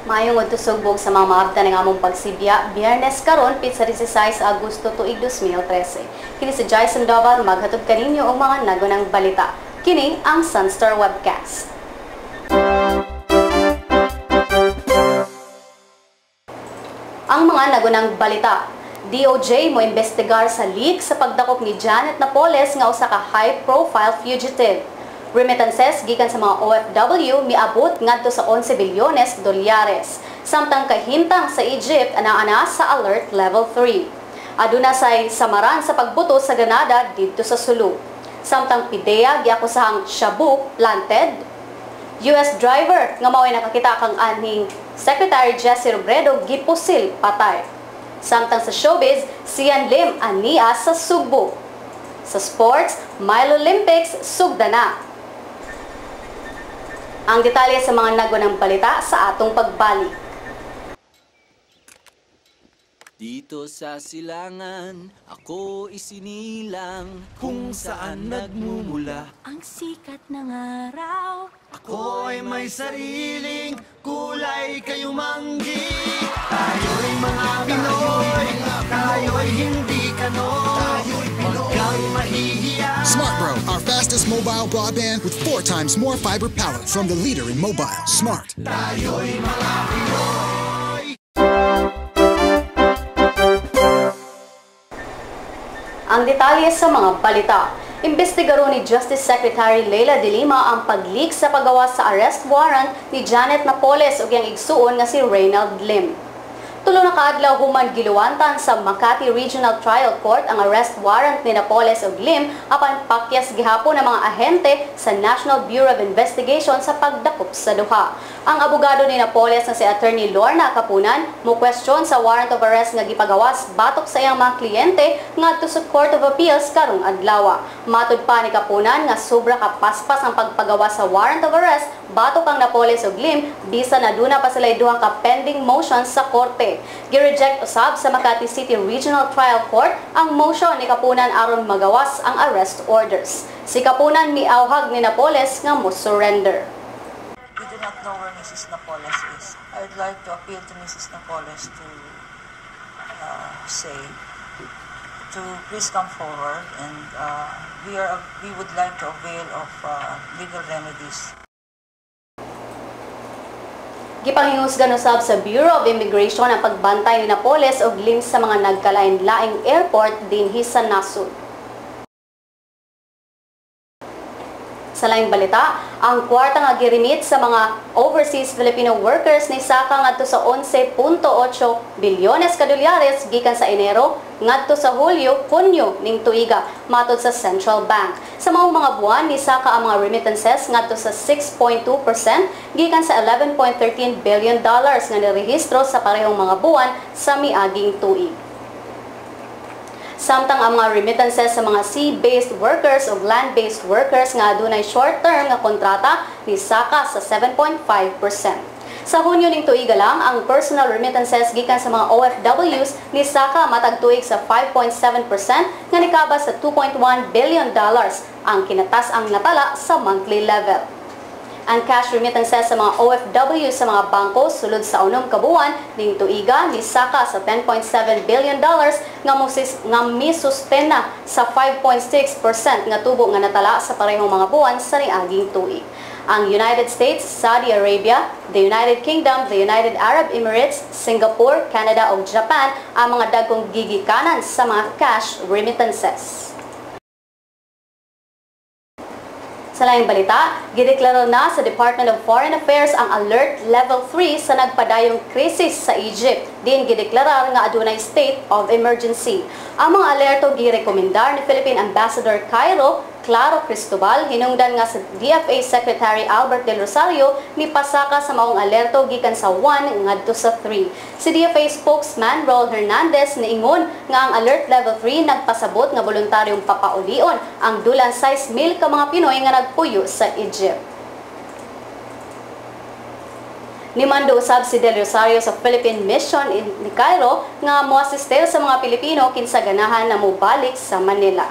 Mayong adto sugbog sa mga maabtan ng among pagsibya, Biyernes karon pit sa 16 Agosto tuig 2013. Kini si Jason Doval maghatod kaninyo og mga nagunang balita. Kini ang Sunstar Webcast. Ang mga nagunang balita. DOJ mo imbestigar sa leak sa pagdakop ni Janet Napoles nga usa ka high-profile fugitive. Remittances gikan sa mga OFW miabot ngadto sa 11 bilyones dolyares. Samtang kahintang sa Egypt ana sa Alert Level 3. Aduna say samaran sa pagbuto sa Granada didto sa Sulu. Samtang PIDEA giakusahang shabu planted. US driver nga mao'y nakakita kang anhing Secretary Jesse Robredo gipusil patay. Samtang sa showbiz, Sian Lim ania sa Sugbo. Sa sports, Mile Olympics sugda na. Ang detalye sa mga nagunang balita sa atong pagbalik. Dito sa silangan, ako isinilang kung saan nagmumula ang sikat ng araw. Ako ay may sariling kulay kayumanggi. Tayo'y mga Pinoy, tayo'y hindi kanon. Huwag kang mahihiya. Smart Bro, our fastest mobile broadband with 4 times more fiber power from the leader in mobile, Smart. Tayo'y mga Pinoy. Ang detalye sa mga balita. Imbestigaro ni Justice Secretary Leila De Lima ang pag-leak sa paggawa sa arrest warrant ni Janet Napoles ug yang igsuon nga si Reynald Lim. Tulo na kaadlaw human giluwantan sa Makati Regional Trial Court ang arrest warrant ni Napoles ug Lim apan pakyas gihapon ng mga ahente sa National Bureau of Investigation sa pagdakop sa duha. Ang abogado ni Napoles na si Attorney Lorna Kapunan mo question sa warrant of arrest nga gipagawas batok sa iyang mga kliyente ngadto sa Court of Appeals karong adlaw. Matud pa ni Kapunan nga sobra kapaspas ang pagpagawas sa warrant of arrest batok ang Napoles ug Lim bisan aduna pa sila duha ka pending motions sa korte. Gi-reject usab sa Makati City Regional Trial Court ang motion ni Kapunan aron magawas ang arrest orders. Si Kapunan miawhag ni Napoles nga mo surrender. We do not know where Mrs. Napoles is. I would like to appeal to Mrs. Napoles to say to please come forward, and we would like to avail of legal remedies. Gipangingusgan usab sa Bureau of Immigration ang pagbantay ni Napoles og Lim sa mga nagkalain-laing airport dinhi sa nasud. Sa laing balita, ang kwarta nga girimit sa mga overseas Filipino workers ni saka ngadto sa 11.8 bilyones ka dolyares gikan sa Enero ngadto sa Hunyo ning tuiga matod sa Central Bank. Sa maong mga buwan ni saka ang mga remittances ngadto sa 6.2% gikan sa 11.13 billion dollars nga nirehistro sa parehong mga buwan sa miaging tuig. Samtang ang mga remittances sa mga sea-based workers o land-based workers nga adunay short-term nga kontrata ni saka sa 7.5%. Sa Hunyo ning tuiga lang, ang personal remittances gikan sa mga OFWs ni saka matag tuig sa 5.7% nga nikabas sa 2.1 billion dollars ang kinatas-ang natala sa monthly level. Ang cash remittances sa mga OFW sa mga bangko sulod sa 6 ka buwan ning tuiga ni saka sa 10.7 billion dollars nga misuspenda sa 5.6% nga tubo nga natala sa parehong mga buwan sa niaging tuig. Ang United States, Saudi Arabia, the United Kingdom, the United Arab Emirates, Singapore, Canada ug Japan ang mga dagkong gigikanan sa mga cash remittances. Sa laing balita, gideklara na sa Department of Foreign Affairs ang Alert Level 3 sa nagpadayong krisis sa Egypt. Din gideklara nga adunay state of emergency. Ang mga alerto girekomendar ni Philippine Ambassador Cairo Claro Cristobal hinungdan nga sa DFA Secretary Albert Del Rosario ni pasaka sa maong alerto gikan sa 1 ngadto sa 3. Si DFA spokesman Raul Hernandez niingon nga ang Alert Level 3 nagpasabot nga voluntaryong papaulion ang dulan 6,000 ka mga Pinoy nga nagpuyo sa Egypt. Nimando usab si Del Rosario sa Philippine Mission ni Cairo nga moasistel sa mga Pilipino kinsa ganahan na mobalik sa Manila.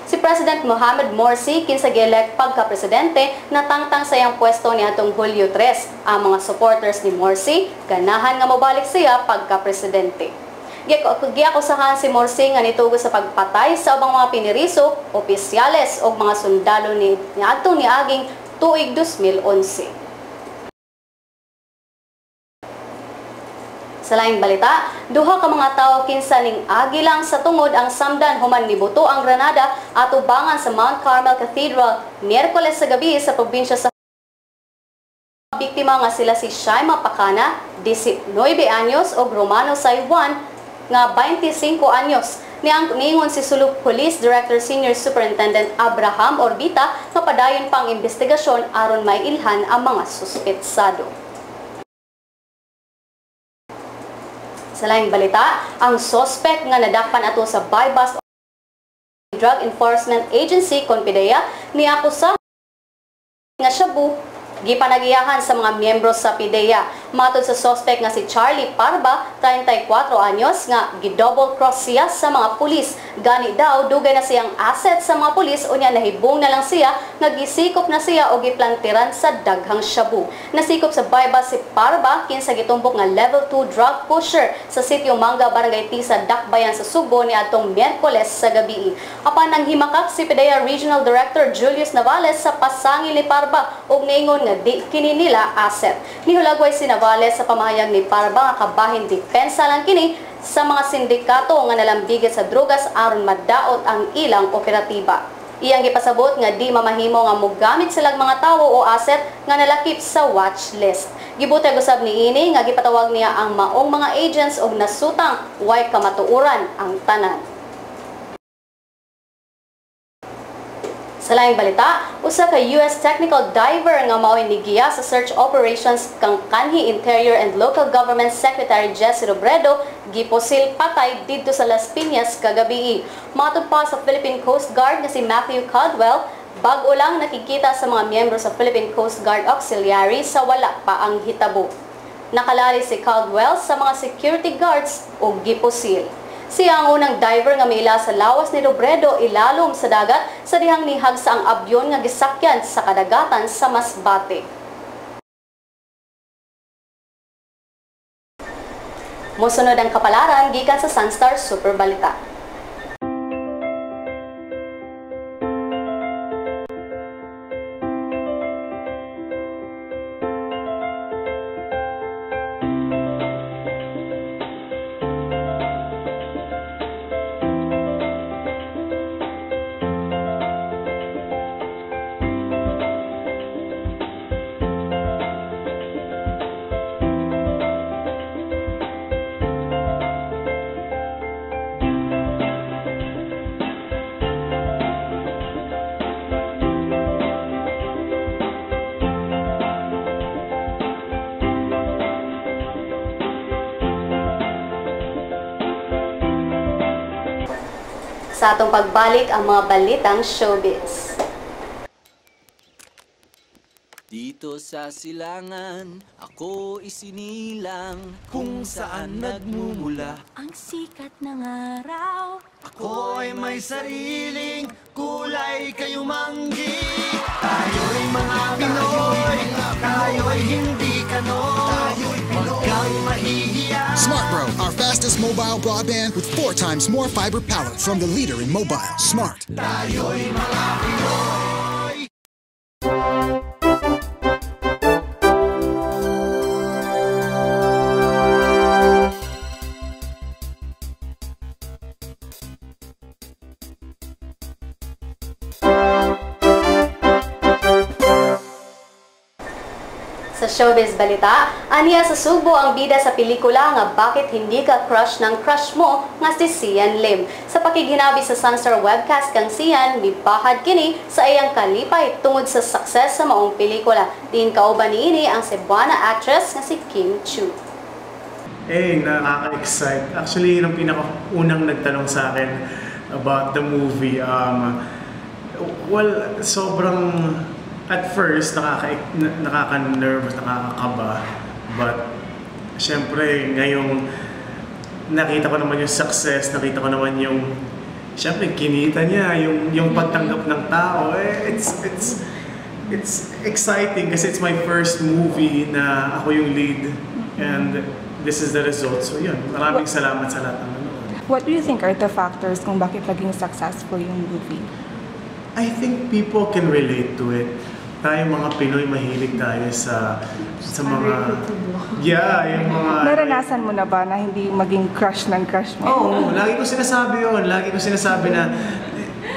Si President Mohamed Morsi kinsa gi-elect pagka-presidente natangtang sa iyang pwesto niadtong Hulyo 3. Ang mga supporters ni Morsi ganahan nga mobalik siya pagka-presidente. Giakusahan si Morsi nga nitugo sa pagpatay sa ubang mga piniriso, opisyales o mga sundalo ni niadtong niaging tuig 2011. Sa laing balita, duha ka mga tawo kinsa ning agi lang sa tungod ang samdan human nibuto ang granada at ubangan sa Mount Carmel Cathedral Miyerkules sa gabi sa probinsya sa biktima nga sila si Shaima Pacana, 19 anyos o Romano Saiwan nga 25 anyos. Niingon si Sulub Police Director Senior Superintendent Abraham Orbita nga padayon pang investigasyon aron maiilhan ang mga suspetsado. Sa laing balita, ang sospek nga nadakpan ato sa bypass Drug Enforcement Agency Conpidea niakusa nga shabu gipanagiyahan sa mga miyembro sa PIDEA. Matod sa sospek nga si Charlie Parba, 34 anyos, nga gi-double cross siya sa mga pulis. Gani daw, dugay na siyang asset sa mga pulis o niya nahibong na lang siya, nga gisikop na siya o giplantiran sa daghang shabu. Nasikop sa bypass si Parba, kinsa gitumbok nga level 2 drug pusher sa sitio Manga, Barangay Tisa, Dakbayan sa Subo ni atong Miyerkules sa gabi. Apan nang himakak si PIDEA Regional Director Julius Navales sa pasangil ni Parba ug niingon nga di kini nila asset. Nihulagway si Navales sa pamahayag ni Parba nga kabahin depensa lang kini sa mga sindikato nga nalambigit sa drugas aron madaot ang ilang operatiba. Iyang gipasabot nga di mamahimo nga mogamit silang mga tawo o asset nga nalakip sa watch list. Gibutay usab niini nga gipatawag niya ang maong mga agents og nasutang way kamatuoran ang tanan. Sa laing balita, usa ka US technical diver nga mao'y nigiya sa search operations kang kanhi Interior and Local Government Secretary Jesse Robredo giposil patay didto sa Las Piñas kagabi. Matod pa sa Philippine Coast Guard nga si Matthew Caldwell, bag-o lang nakikita sa mga miyembro sa Philippine Coast Guard Auxiliary sa wala pa ang hitabo. Nakalali si Caldwell sa mga security guards o giposil. Siya ang unang diver nga miila sa lawas ni Robredo ilalom sa dagat sa dihang nihag sa ang abyon nga gisakyan sa kadagatan sa Masbate. Mosunod ang kapalaran gikan sa Sunstar Super Balita. Sa atong pagbalik ang mga balitang showbiz. Dito sa silangan, ako isinilang kung saan nagmumula. Ang sikat ng araw. Ako ay may sariling kulay kayumanggi. Tayo'y mga Pinoy, tayo'y hindi kanon. Huwag kang mahihiya. Smart Bro, our fastest mobile broadband with 4 times more fiber power from the leader in mobile. Smart. Tayo'y mga Pinoy. Sa showbiz balita, aniya sa Subo ang bida sa pelikula nga Bakit Hindi Ka Crush ng Crush Mo nga si Sian Lim. Sa pakiginabi sa Sunstar webcast kang Sian, mibahad kini sa iyang kalipay tungod sa success sa maong pelikula. Diin kauban niini ang Cebuana actress nga si Kim Chu. Nakaka-excite. Actually, yun ang pinakaunang nagtanong sa akin about the movie. Sobrang at first, nakaka-nervous, nakakakaba. But, syempre, ngayong nakita ko naman yung success, nakita ko naman yung syempre kinita niya yung pagtanggap ng tao. It's exciting kasi it's my first movie na ako yung lead and this is the result. So yun, maraming salamat sa lahat ng nanonood. What do you think are the factors kung bakit naging successful yung movie? I think people can relate to it. Tayo mga Pinoy, mahilig tayo sa mga... Yeah, yung mga... Naranasan mo na ba na hindi maging crush ng crush mo? Oo, lagi ko sinasabi yun. Lagi ko sinasabi na,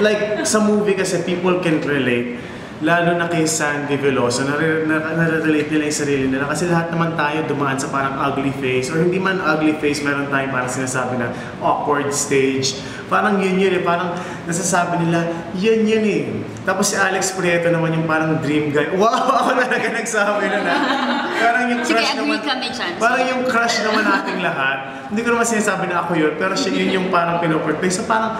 like, sa movie kasi people can relate. Lalo na kay Sandy Veloso, nare-relate nila yung sarili nila. Kasi lahat naman tayo dumaan sa parang ugly face. Or hindi man ugly face, meron tayong parang sinasabi na awkward stage. Parang yun eh. Parang nasasabi nila, yun eh. Tapos si Alex Prieto naman yung parang dream guy. Wow! Ako talaga nagsabi na na. Parang yung crush naman. Parang yung crush naman nating lahat. Hindi ko naman sinasabi na ako yun. Pero siya yun yung parang pinoportray. So parang,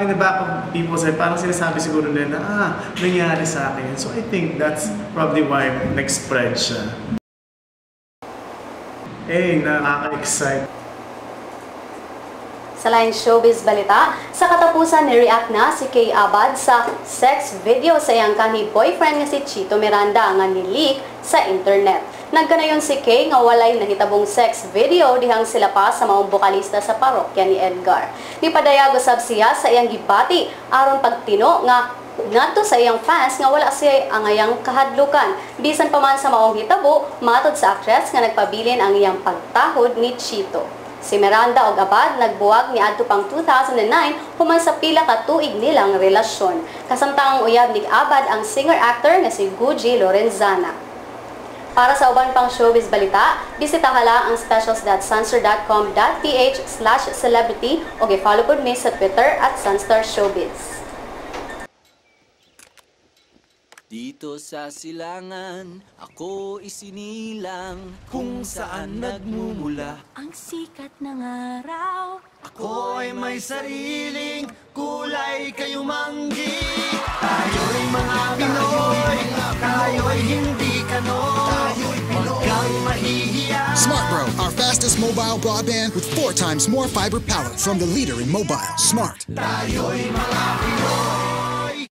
in the back of people's head, parang sinasabi siguro nila na, nangyari sa akin. So I think that's probably why nag-spread siya. Nakaka-excite. Sa line showbiz balita, sa katapusan ni-react na si Kay Abad sa sex video sa iyang kanhi boyfriend nga si Chito Miranda nga ni-leak sa internet. Nagkanayon si Kay nga walay nahitabong sex video dihang sila pa sa maong bokalista sa parokya ni Edgar. Nipadayag usab siya sa iyang gibati aron pagtino nga ngadto sa iyang fans nga wala siya ang iyang kahadlukan. Bisan pa man sa maong hitabo, matod sa actress nga nagpabilin ang iyang pagtahod ni Chito. Si Miranda ug Abad nagbuwag ni adto pang 2009 human sa pila ka tuig nilang relasyon. Kasamtang uyab ni Abad ang singer-actor nga si Guji Lorenzana. Para sa uban pang showbiz balita, bisita hala ang specials.sunstar.com.ph/celebrity o i-follow pod mi sa Twitter @SunstarShowbiz. Dito sa silangan, ako isinilang kung saan nagmumula. Ang sikat ng araw. Ako ay may sariling kulay kayumanggi. Tayo'y mga Pinoy, tayo'y hindi kanon. Huwag kang mahihiya. Smart Bro, our fastest mobile broadband with 4 times more fiber power from the leader in mobile. Smart. Tayo'y mga Pinoy.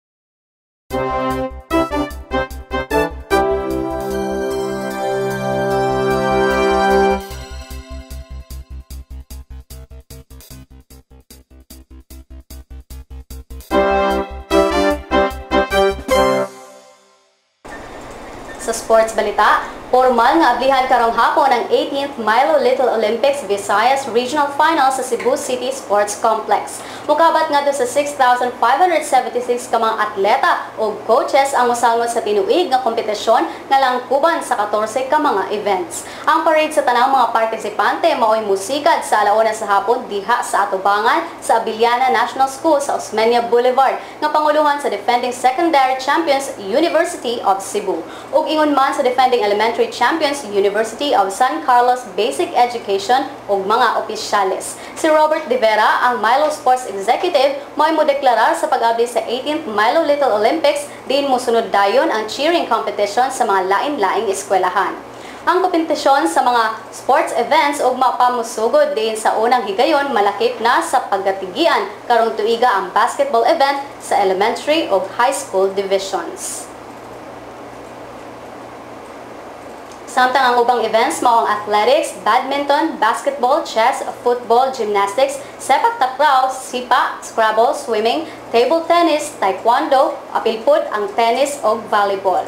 Sa sports balita, formal nga ablihan karong hapon ang 18th Milo Little Olympics Visayas Regional Final sa Cebu City Sports Complex. Mukabat nga sa 6,576 ka mga atleta o coaches ang mosalmot sa tinuig nga kompetisyon nga langkuban sa 14 ka mga events. Ang parade sa tanang mga partisipante mao'y musikad sa alauna sa hapon diha sa atubangan sa Abiliana National School sa Osmeña Boulevard nga panguluhan sa defending secondary champions University of Cebu ug ingon man sa defending elementary champions University of San Carlos Basic Education ug mga opisyales. Si Robert De Vera, ang Milo Sports Executive, mo'y modeklarar sa pag-abli sa 18th Milo Little Olympics din mosunod dayon ang cheering competition sa mga lain-laing eskwelahan. Ang kompetisyon sa mga sports events ug mapamusugod din sa unang higayon malakip na sa pagkatigian karong tuiga ang basketball event sa elementary ug high school divisions. Samtang ang ubang events mao ang athletics, badminton, basketball, chess, football, gymnastics, sepak takraw, sipa, scrabble, swimming, table tennis, taekwondo, apilpud ang tennis ug volleyball.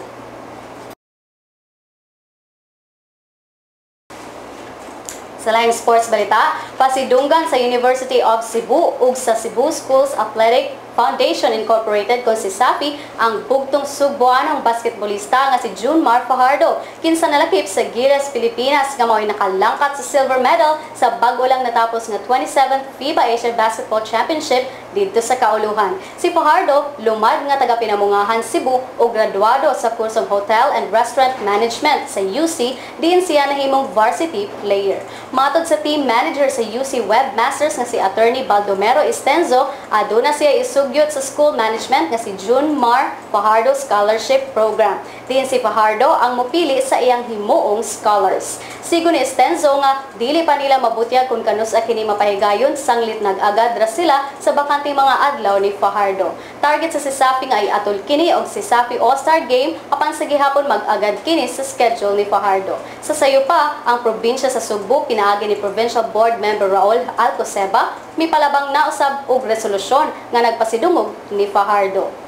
Sa laing sports balita, pasidunggan sa University of Cebu ug sa Cebu Schools Athletic Foundation Incorporated kung si Safi ang bugtong Subuanong basketballista nga si Junmar Fajardo. Kinsa nalakip sa Gilas, Pilipinas nga mao'y nakalangkat sa silver medal sa bago lang natapos nga 27th FIBA Asia Basketball Championship dito sa kauluhan. Si Fajardo lumad nga taga-pinamungahan Cebu o graduado sa kursong Hotel and Restaurant Management sa UC, diin siya nahimong varsity player. Matod sa team manager sa UC Webmasters nga si Attorney Baldomero Estenzo, aduna siya isugyot sa school management nga si Junmar Fajardo Scholarship Program. Diin si Fajardo ang mupili sa iyang himuong scholars. Sigo ni Estenzo nga dili pa nila mabutyag kung kanus a kini mapahigayon sanglit nag-agad ra sila sa bakanting mga adlaw ni Fajardo. Target sa CISAPI nga ay atol kini og CISAPI All-Star Game apan sa gihapon mag-agad kini sa schedule ni Fajardo. Sa sayo pa, ang probinsya sa Sugbo pinaagi ni Provincial Board Member Raul Alcoseba mipalabang na usab og resolusyon nga nagpasidungog ni Fajardo.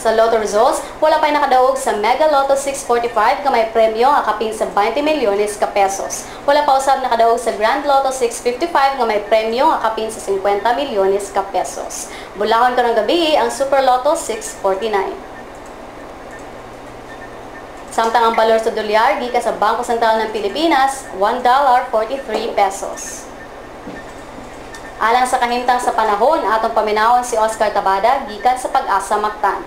Sa Lotto results, wala pa'y nakadaog sa Mega Lotto 645 nga may premyo nga kapin sa 20 milyones ka pesos. Wala pa usab nakadaog sa Grand Lotto 655 nga may premyo nga kapin sa 50 milyones ka pesos. Bulahon karong gabi ang Super Lotto 649. Samtang ang balor sa dolyar gikan sa Bangko Sentral ng Pilipinas, $1.43 pesos. Alang sa kahimtang sa panahon, atong paminawon si Oscar Tabada gikan sa Pag-asa Mactan.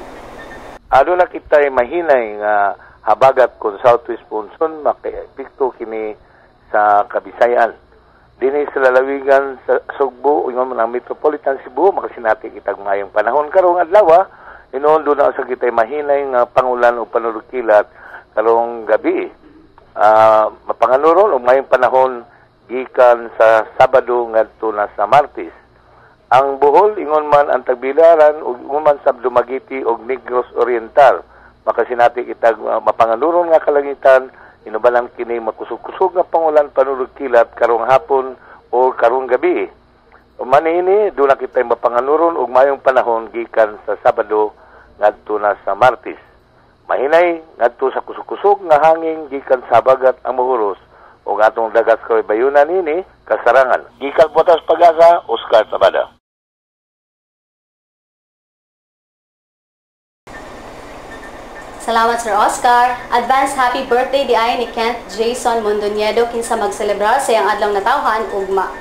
Ado na kita'y mahinay nga habagat kung Southwest Monsoon maka-epekto kini sa Kabisayan. Dini sa lalawigan sa Sugbo, ingon ang Metropolitan Cebu, makasinati kitag mayong panahon karong adlaw, inoon doon na sa kita'y mahinay nga pangulan o panurukilat karong gabi. Mapanganuron o mayong panahon gikan sa Sabado ngadto na sa Martes. Ang Bohol ingon man ang Tagbilaran ug ingon man sa Dumaguete ug Negros Oriental. Makasinati kitag mapanganuron nga kalangitan inubalan kini makusog-kusog nga pangulan panulog-kilat karong hapon o karong gabi. Manini doon na kitay mapanganuron ug mayong panahon gikan sa Sabado ngadto na sa Martes. Mahinay ngadto sa kusog-kusog nga hangin gikan sa habagat ang Muhuros ug atong dagat sa bayunan nini kasarangan. Gikan Butas Pag-asa, Oscar Tabada. Salamat Sir Oscar. Advance happy birthday di ay ni Kent Jason Mondoñedo kinsa magselebrar sa iyang adlaw natawhan ugma.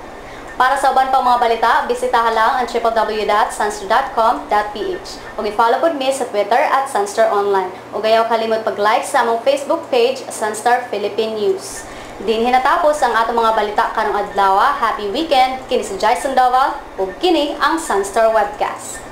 Para sa uban pang mga balita, bisitahan lang ang www.sunster.com.ph ug i-follow pod mi sa Twitter @sunsteronline. Ug ayaw kalimot pag-like sa among Facebook page Sunstar Philippine News. Dinhi natapos ang atong mga balita karong adlaw. Happy weekend. Kini si Jason Doval ug kini ang Sunstar Webcast.